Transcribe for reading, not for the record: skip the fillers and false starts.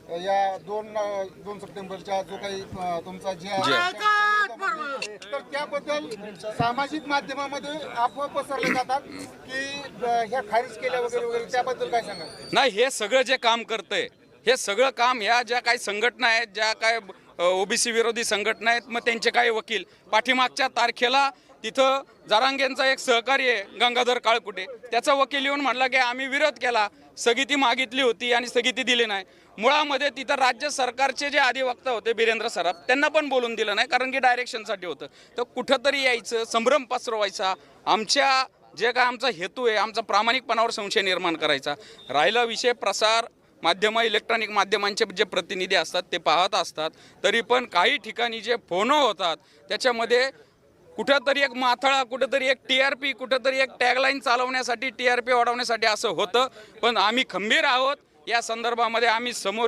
या 2 सप्टेंबरच्या जो काही तुमचा जी तर त्याबद्दल सामाजिक माध्यमामध्ये अफवा पसरल्या जातात की ह्या खारिज केल्या वगैरे वगैरे, त्याबद्दल काय सांगा? नाही, हे सगळं जे काम करतंय, हे सगळं काम ह्या ज्या काही संघटना आहेत, ज्या काय ओबीसी विरोधी संघटना आहेत, मग त्यांचे काही वकील पाठीमागच्या तारखेला तिथं जरांगेंचा एक सहकारी आहे गंगाधर काळकुटे, त्याचा वकील येऊन म्हणला की आम्ही विरोध केला, स्थगिती मागितली होती आणि स्थगिती दिली नाही. मुळामध्ये तिथं राज्य सरकारचे जे अधिवक्ता होते बिरेंद्र सराफ, त्यांना पण बोलून दिलं नाही, कारण की डायरेक्शनसाठी होतं. तर कुठंतरी यायचं, संभ्रम पसरवायचा, आमच्या जे काय आमचा हेतू आहे, आमचा प्रामाणिकपणावर संशय निर्माण करायचा. राहिला विषय प्रसार माध्यम, इलेक्ट्रॉनिक माध्यमांचे जे प्रतिनिधी असतात ते पाहत असतात, तरी पण काही ठिकाणी जे फोन होतात त्याच्यामध्ये कुठंतरी एक माथळा, कुठंतरी एक TRP, कुठंतरी एक टॅगलाईन चालवण्यासाठी, TRP वाढवण्यासाठी असं होतं. पण आम्ही खंबीर आहोत या संदर्भामध्ये. आम्ही समोर